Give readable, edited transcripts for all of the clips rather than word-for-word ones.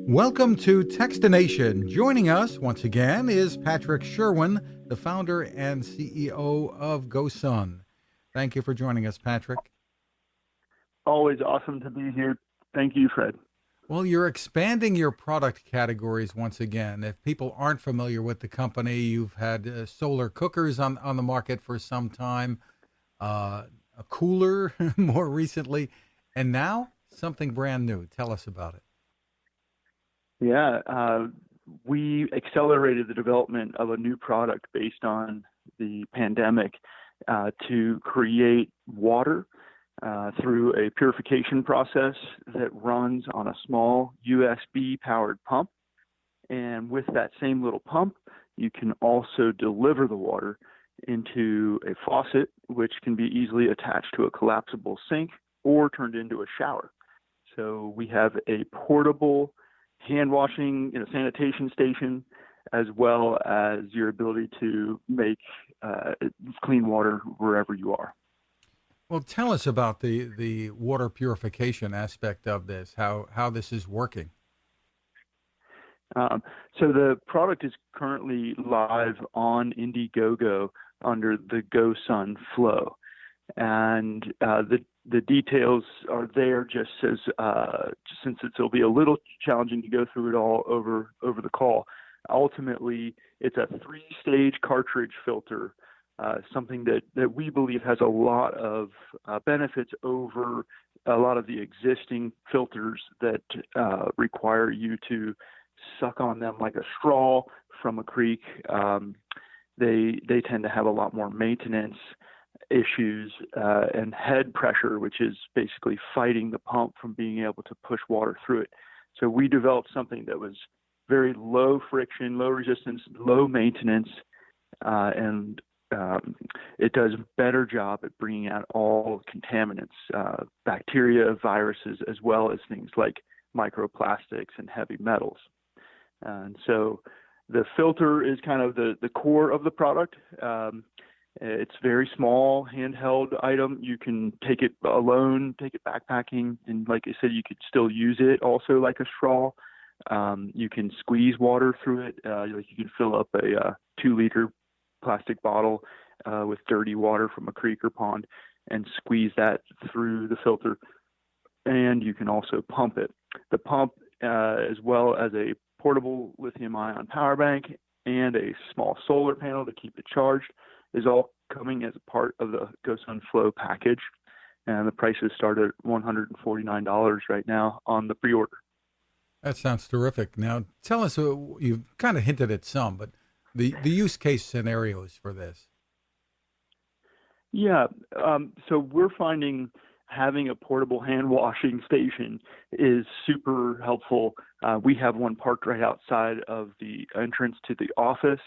Welcome to Techstination. Joining us once again is Patrick Sherwin, the founder and CEO of GoSun. Thank you for joining us, Patrick. Always awesome to be here. Thank you, Fred. Well, you're expanding your product categories once again. If people aren't familiar with the company, you've had solar cookers on the market for some time, a cooler more recently, and now something brand new. Tell us about it. Yeah, we accelerated the development of a new product based on the pandemic to create water through a purification process that runs on a small USB-powered pump. And with that same little pump, you can also deliver the water into a faucet, which can be easily attached to a collapsible sink or turned into a shower. So we have a portable hand washing sanitation station, as well as your ability to make clean water wherever you are. Well, tell us about the water purification aspect of this, how this is working. So the product is currently live on Indiegogo under the GoSun Flow. And the details are there just as since it'll be a little challenging to go through it all over the call. Ultimately, it's a 3-stage cartridge filter, something that we believe has a lot of benefits over a lot of the existing filters that require you to suck on them like a straw from a creek. They tend to have a lot more maintenance issues and head pressure, which is basically fighting the pump from being able to push water through it. So we developed something that was very low friction, low resistance, low maintenance, and it does a better job at bringing out all contaminants, bacteria, viruses, as well as things like microplastics and heavy metals. And so the filter is kind of the core of the product. It's very small, handheld item. You can take it alone, take it backpacking, and like I said, you could still use it also like a straw. You can squeeze water through it. Like you can fill up a 2-liter plastic bottle with dirty water from a creek or pond and squeeze that through the filter. And you can also pump it. The pump, as well as a portable lithium-ion power bank and a small solar panel to keep it charged, is all coming as a part of the GoSun Flow package. And the prices start at $149 right now on the pre-order. That sounds terrific. Now, tell us, you've kind of hinted at some, but the use case scenarios for this. Yeah, so we're finding having a portable hand washing station is super helpful. We have one parked right outside of the entrance to the office.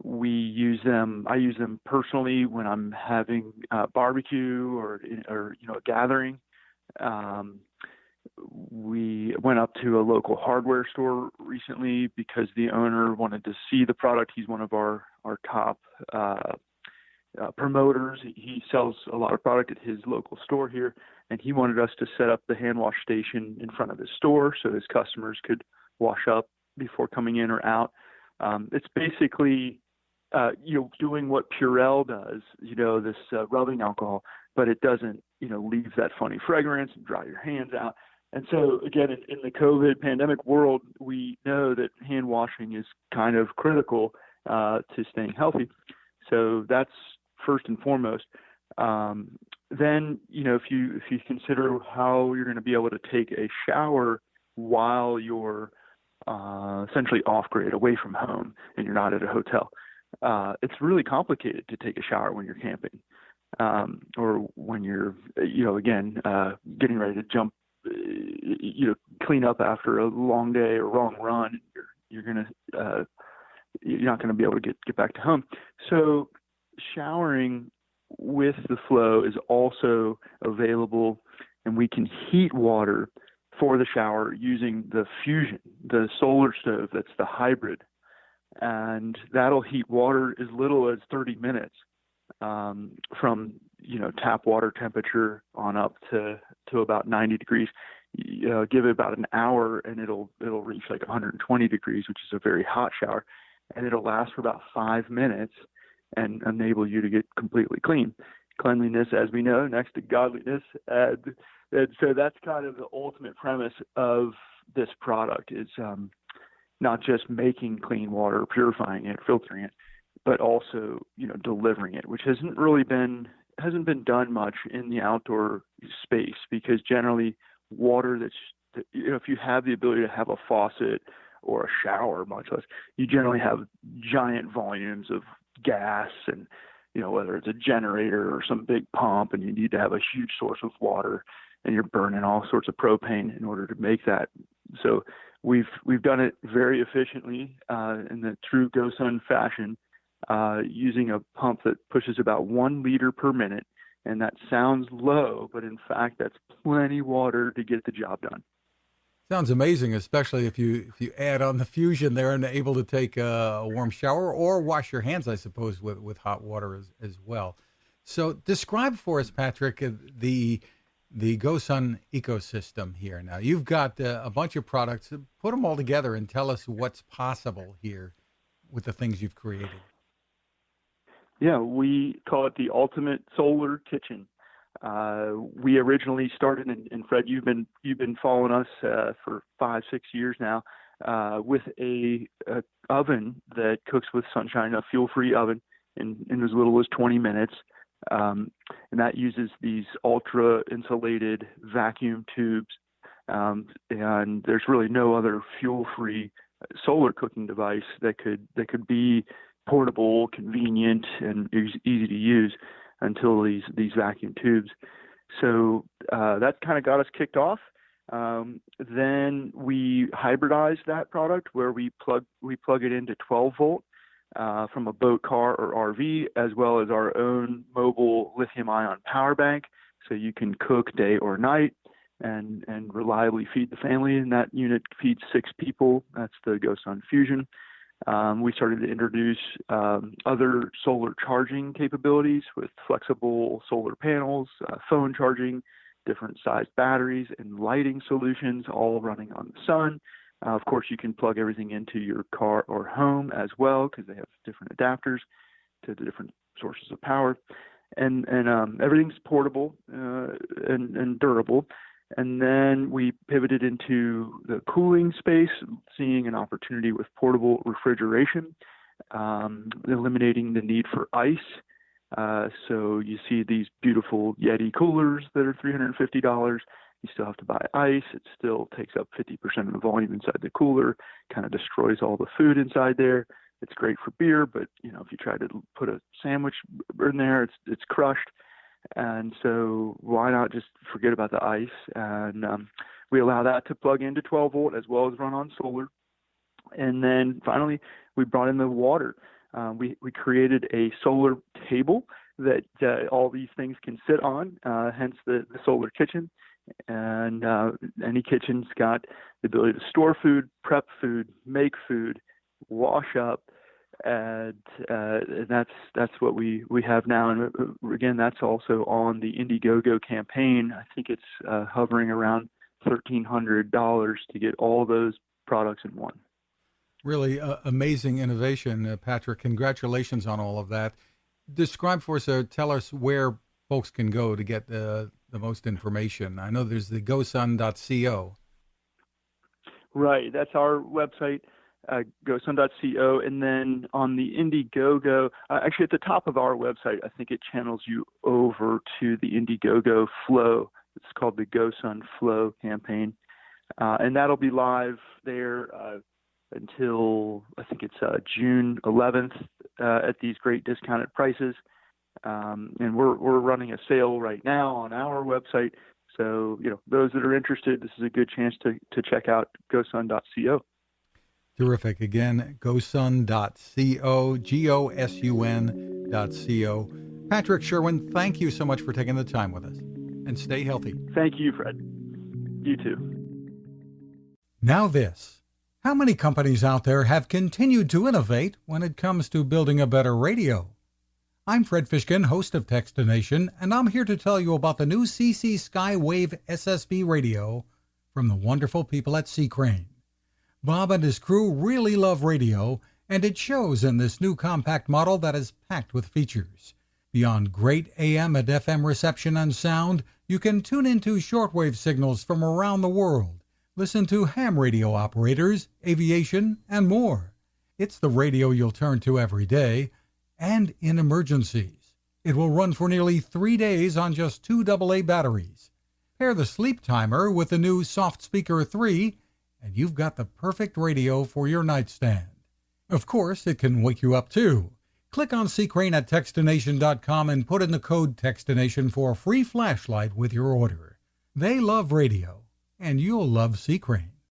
We use them. I use them personally when I'm having barbecue or a gathering. We went up to a local hardware store recently because the owner wanted to see the product. He's one of our top promoters. He sells a lot of product at his local store here, and he wanted us to set up the hand wash station in front of his store so his customers could wash up before coming in or out. It's basically doing what Purell does, this rubbing alcohol, but it doesn't, leave that funny fragrance and dry your hands out. And so, again, in the COVID pandemic world, we know that hand washing is kind of critical to staying healthy. So that's first and foremost. Then, if you consider how you're going to be able to take a shower while you're essentially off-grid, away from home, and you're not at a hotel, it's really complicated to take a shower when you're camping or when you're, getting ready to jump, clean up after a long day or long run. You're not going to be able to get back to home. So showering with the Flow is also available, and we can heat water for the shower using the Fusion, the solar stove that's the hybrid. And that'll heat water as little as 30 minutes from tap water temperature on up to about 90 degrees. give it about an hour, and it'll reach like 120 degrees, which is a very hot shower, and it'll last for about 5 minutes and enable you to get completely clean. Cleanliness, as we know, next to godliness, and so that's kind of the ultimate premise of this product is not just making clean water, purifying it, filtering it, but also delivering it, which hasn't been done much in the outdoor space, because generally water that's if you have the ability to have a faucet or a shower, much less, you generally have giant volumes of gas and whether it's a generator or some big pump, and you need to have a huge source of water, and you're burning all sorts of propane in order to make that. So we've done it very efficiently in the true GoSun fashion, using a pump that pushes about 1 liter per minute. And that sounds low, but in fact, that's plenty water to get the job done. Sounds amazing, especially if you add on the fusion there and able to take a warm shower or wash your hands, I suppose, with hot water as well. So describe for us, Patrick, the GoSun ecosystem here. Now, you've got a bunch of products. Put them all together and tell us what's possible here with the things you've created. Yeah, we call it the ultimate solar kitchen. We originally started, and Fred, you've been following us for 5-6 years now, with a oven that cooks with sunshine, a fuel-free oven, in as little as 20 minutes, and that uses these ultra insulated vacuum tubes, and there's really no other fuel-free solar cooking device that could be portable, convenient, and easy to use until these vacuum tubes. So that kind of got us kicked off. Then we hybridized that product, where we plug it into 12 volt from a boat, car, or RV, as well as our own mobile lithium-ion power bank, so you can cook day or night and reliably feed the family. And that unit feeds 6 people. That's the GoSun Fusion. We started to introduce other solar charging capabilities with flexible solar panels, phone charging, different sized batteries, and lighting solutions, all running on the sun. Of course, you can plug everything into your car or home as well, because they have different adapters to the different sources of power. And everything's portable and durable. And then we pivoted into the cooling space, seeing an opportunity with portable refrigeration, eliminating the need for ice. So you see these beautiful Yeti coolers that are $350. You still have to buy ice. It still takes up 50% of the volume inside the cooler, kind of destroys all the food inside there. It's great for beer, but if you try to put a sandwich in there, it's crushed. And so why not just forget about the ice? And we allow that to plug into 12 volt as well as run on solar. And then finally, we brought in the water. We created a solar table that all these things can sit on, hence the solar kitchen. And any kitchen's got the ability to store food, prep food, make food, wash up. And that's what we have now. And again, that's also on the Indiegogo campaign. I think it's hovering around $1,300 to get all those products in one. Really amazing innovation, Patrick. Congratulations on all of that. Describe for us, tell us where folks can go to get the most information. I know there's the GoSun.co. Right, that's our website. GoSun.co, and then on the Indiegogo, actually at the top of our website, I think it channels you over to the Indiegogo Flow. It's called the GoSun Flow campaign, and that'll be live there until I think it's June 11th at these great discounted prices. And we're running a sale right now on our website. So those that are interested, this is a good chance to check out GoSun.co. Terrific. Again, GoSun.co, GoSun.co. Patrick Sherwin, thank you so much for taking the time with us. And stay healthy. Thank you, Fred. You too. Now this. How many companies out there have continued to innovate when it comes to building a better radio? I'm Fred Fishkin, host of Techstination, and I'm here to tell you about the new CC Skywave SSB radio from the wonderful people at Sea Crane. Bob and his crew really love radio, and it shows in this new compact model that is packed with features. Beyond great AM and FM reception and sound, you can tune into shortwave signals from around the world, listen to ham radio operators, aviation, and more. It's the radio you'll turn to every day, and in emergencies. It will run for nearly 3 days on just 2 AA batteries. Pair the sleep timer with the new Soft Speaker 3, and you've got the perfect radio for your nightstand. Of course, it can wake you up too. Click on Sea Crane at Techstination.com and put in the code Techstination for a free flashlight with your order. They love radio, and you'll love Sea Crane.